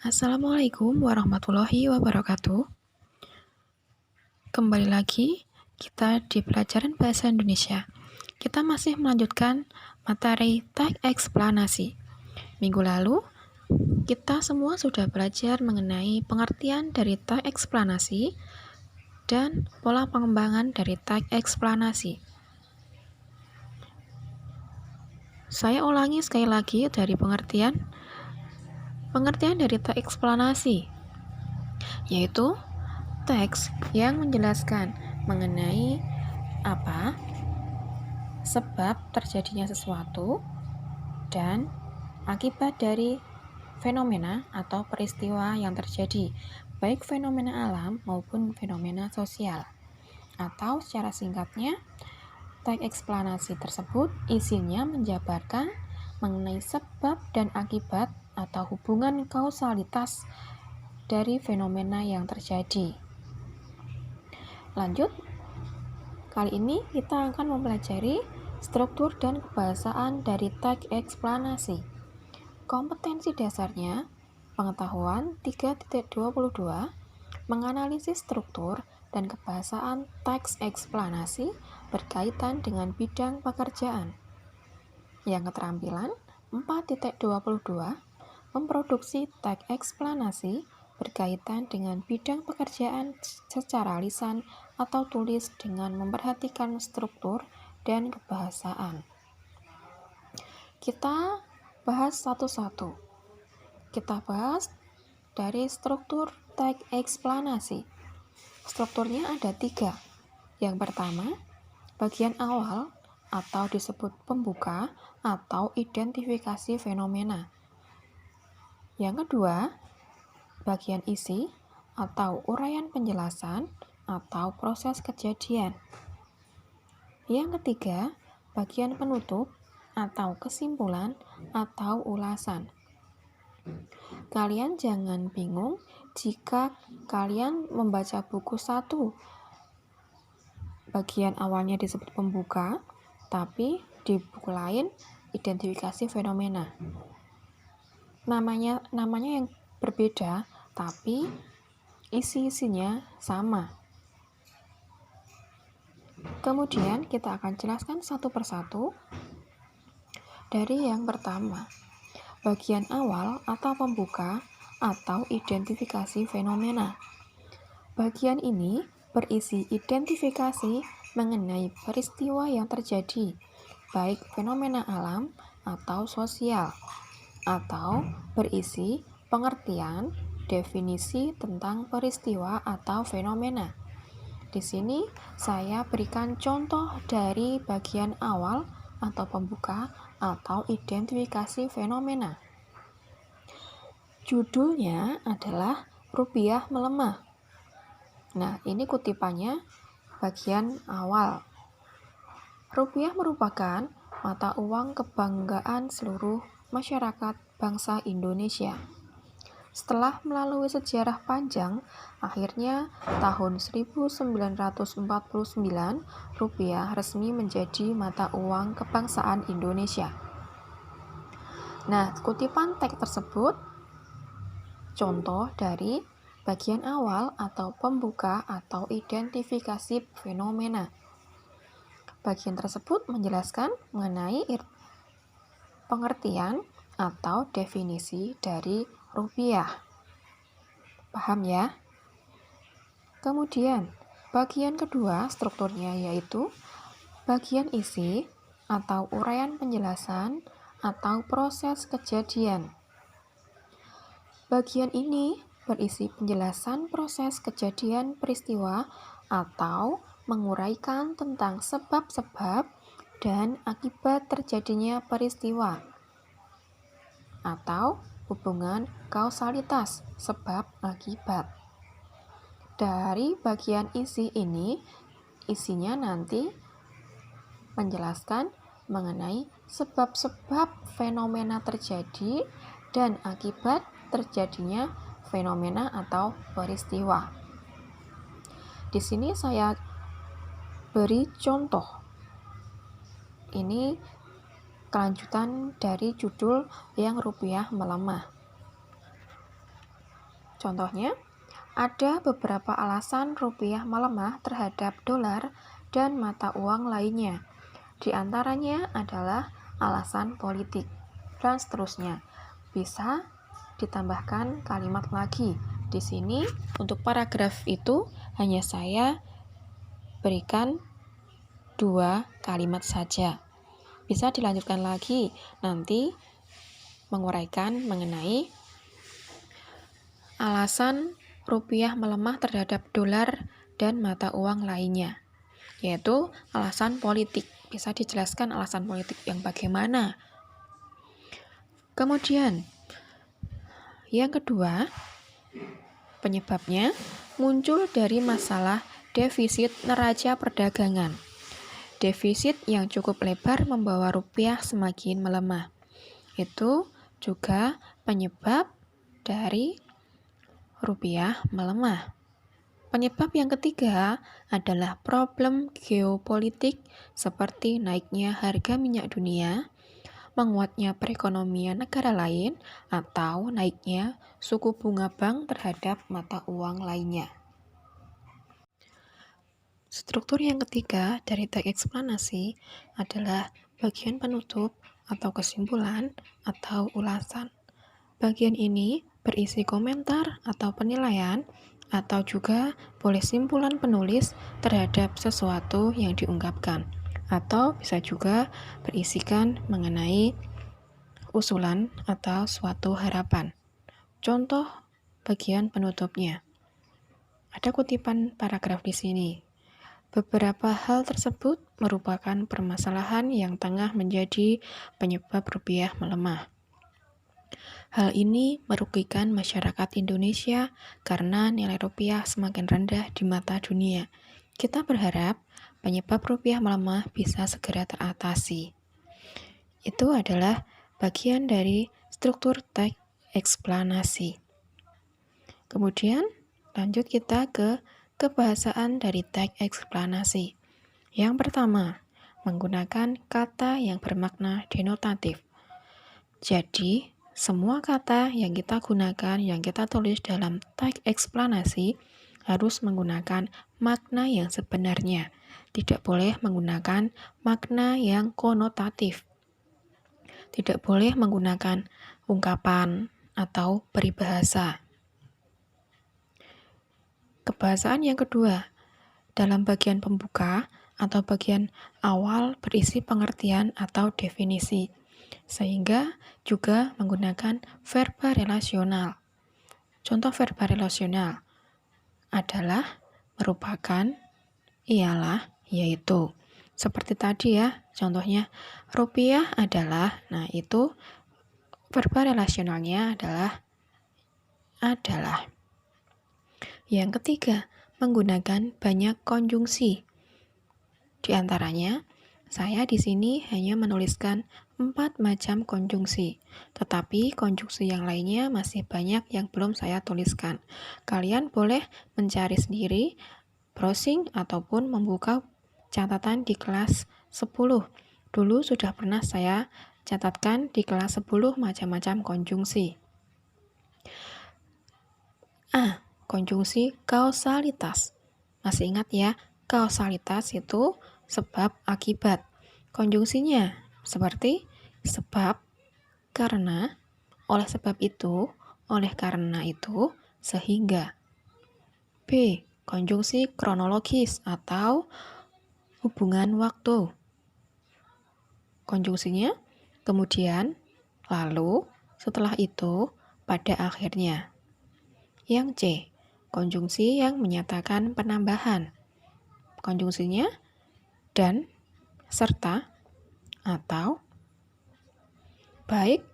Assalamualaikum warahmatullahi wabarakatuh. Kembali lagi kita di pelajaran bahasa Indonesia. Kita masih melanjutkan materi teks eksplanasi. Minggu lalu kita semua sudah belajar mengenai pengertian dari teks eksplanasi dan pola pengembangan dari teks eksplanasi. Saya ulangi sekali lagi dari pengertian dari teks eksplanasi, yaitu teks yang menjelaskan mengenai apa sebab terjadinya sesuatu dan akibat dari fenomena atau peristiwa yang terjadi, baik fenomena alam maupun fenomena sosial. Atau secara singkatnya, teks eksplanasi tersebut isinya menjabarkan mengenai sebab dan akibat atau hubungan kausalitas dari fenomena yang terjadi. Lanjut, kali ini kita akan mempelajari struktur dan kebahasaan dari teks eksplanasi. Kompetensi dasarnya, pengetahuan 3.22, menganalisis struktur dan kebahasaan teks eksplanasi berkaitan dengan bidang pekerjaan. Yang keterampilan 4.22, memproduksi teks eksplanasi berkaitan dengan bidang pekerjaan secara lisan atau tulis dengan memperhatikan struktur dan kebahasaan. Kita bahas satu-satu. Kita bahas dari struktur teks eksplanasi. Strukturnya ada 3. Yang pertama, bagian awal atau disebut pembuka atau identifikasi fenomena. Yang kedua, bagian isi atau uraian penjelasan atau proses kejadian. Yang ketiga, bagian penutup atau kesimpulan atau ulasan. Kalian jangan bingung jika kalian membaca buku 1. Bagian awalnya disebut pembuka, tapi di buku lain identifikasi fenomena. Namanya yang berbeda, tapi isi-isinya sama. Kemudian kita akan jelaskan satu persatu. Dari yang pertama, bagian awal atau pembuka atau identifikasi fenomena. Bagian ini berisi identifikasi mengenai peristiwa yang terjadi, baik fenomena alam atau sosial, atau berisi pengertian, definisi tentang peristiwa atau fenomena. Di sini saya berikan contoh dari bagian awal atau pembuka atau identifikasi fenomena. Judulnya adalah Rupiah Melemah. Nah, ini kutipannya bagian awal. Rupiah merupakan mata uang kebanggaan seluruh masyarakat bangsa Indonesia. Setelah melalui sejarah panjang, akhirnya tahun 1949 rupiah resmi menjadi mata uang kebangsaan Indonesia. Nah, kutipan teks tersebut contoh dari bagian awal atau pembuka atau identifikasi fenomena. Bagian tersebut menjelaskan mengenai pengertian atau definisi dari rupiah. Paham ya? Kemudian, bagian kedua strukturnya yaitu bagian isi atau uraian penjelasan atau proses kejadian. Bagian ini berisi penjelasan proses kejadian peristiwa atau menguraikan tentang sebab-sebab dan akibat terjadinya peristiwa atau hubungan kausalitas sebab akibat. Dari bagian isi ini, isinya nanti menjelaskan mengenai sebab-sebab fenomena terjadi dan akibat terjadinya fenomena atau peristiwa. Di sini saya beri contoh. Ini kelanjutan dari judul yang rupiah melemah. Contohnya, ada beberapa alasan rupiah melemah terhadap dolar dan mata uang lainnya. Di antaranya adalah alasan politik, dan seterusnya. Bisa ditambahkan kalimat lagi. Di sini untuk paragraf itu hanya saya berikan 2 kalimat saja. Bisa dilanjutkan lagi nanti menguraikan mengenai alasan rupiah melemah terhadap dolar dan mata uang lainnya, yaitu alasan politik. Bisa dijelaskan alasan politik yang bagaimana. Kemudian, yang kedua, penyebabnya muncul dari masalah defisit neraca perdagangan. Defisit yang cukup lebar membawa rupiah semakin melemah. Itu juga penyebab dari rupiah melemah. Penyebab yang ketiga adalah problem geopolitik seperti naiknya harga minyak dunia, menguatnya perekonomian negara lain, atau naiknya suku bunga bank terhadap mata uang lainnya. Struktur yang ketiga dari teks eksplanasi adalah bagian penutup atau kesimpulan atau ulasan. Bagian ini berisi komentar atau penilaian atau juga boleh simpulan penulis terhadap sesuatu yang diungkapkan, atau bisa juga berisikan mengenai usulan atau suatu harapan. Contoh bagian penutupnya. Ada kutipan paragraf di sini. Beberapa hal tersebut merupakan permasalahan yang tengah menjadi penyebab rupiah melemah. Hal ini merugikan masyarakat Indonesia karena nilai rupiah semakin rendah di mata dunia. Kita berharap penyebab rupiah melemah bisa segera teratasi. Itu adalah bagian dari struktur teks eksplanasi. Kemudian lanjut kita ke kebahasaan dari teks eksplanasi. Yang pertama, menggunakan kata yang bermakna denotatif. Jadi, semua kata yang kita gunakan, yang kita tulis dalam teks eksplanasi harus menggunakan makna yang sebenarnya. Tidak boleh menggunakan makna yang konotatif. Tidak boleh menggunakan ungkapan atau peribahasa. Kebahasaan yang kedua, dalam bagian pembuka atau bagian awal berisi pengertian atau definisi, sehingga juga menggunakan verba relasional. Contoh verba relasional adalah, merupakan, ialah, yaitu. Seperti tadi ya, contohnya rupiah adalah, nah itu verba relasionalnya adalah. Yang ketiga, menggunakan banyak konjungsi. Di antaranya, saya di sini hanya menuliskan 4 macam konjungsi, tetapi konjungsi yang lainnya masih banyak yang belum saya tuliskan. Kalian boleh mencari sendiri, browsing, ataupun membuka catatan di kelas 10. Dulu sudah pernah saya catatkan di kelas 10 macam-macam konjungsi. Konjungsi kausalitas. Masih ingat ya, kausalitas itu sebab akibat. Konjungsinya seperti sebab, karena, oleh sebab itu, oleh karena itu, sehingga. B. Konjungsi kronologis atau hubungan waktu. Konjungsinya kemudian, lalu, setelah itu, pada akhirnya. Yang C. Konjungsi yang menyatakan penambahan. Konjungsinya dan, serta, atau, baik,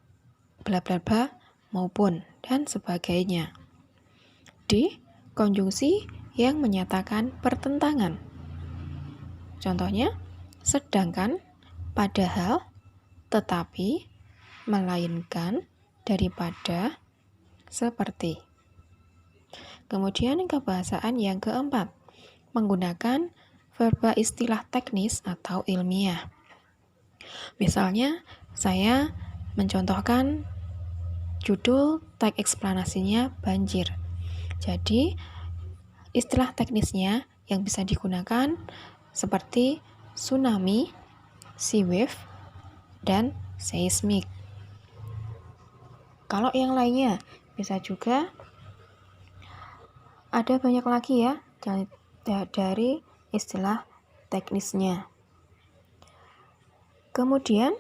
bla bla bla, maupun, dan sebagainya. D. Konjungsi yang menyatakan pertentangan. Contohnya, sedangkan, padahal, tetapi, melainkan, daripada, seperti. Kemudian kebahasaan yang keempat, menggunakan verba istilah teknis atau ilmiah. Misalnya, saya mencontohkan judul teks eksplanasinya banjir. Jadi, istilah teknisnya yang bisa digunakan seperti tsunami, sea wave, dan seismic. Kalau yang lainnya, bisa juga ada banyak lagi ya dari istilah teknisnya. Kemudian,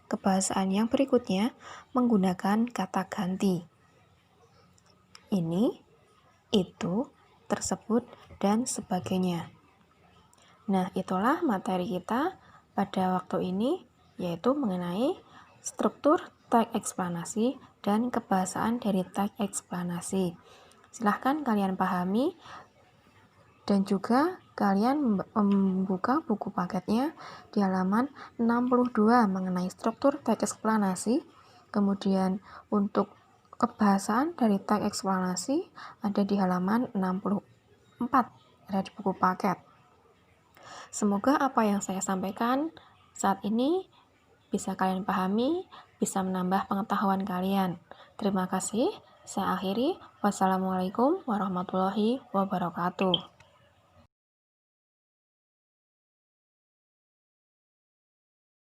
kebahasaan yang berikutnya menggunakan kata ganti. Ini, itu, tersebut, dan sebagainya. Nah, itulah materi kita pada waktu ini, yaitu mengenai struktur teks eksplanasi dan kebahasaan dari teks eksplanasi. Silahkan kalian pahami dan juga kalian membuka buku paketnya di halaman 62 mengenai struktur teks eksplanasi. Kemudian untuk kebahasaan dari teks eksplanasi ada di halaman 64, ada di buku paket. Semoga apa yang saya sampaikan saat ini bisa kalian pahami, bisa menambah pengetahuan kalian. Terima kasih. Saya akhiri. Wassalamualaikum warahmatullahi wabarakatuh.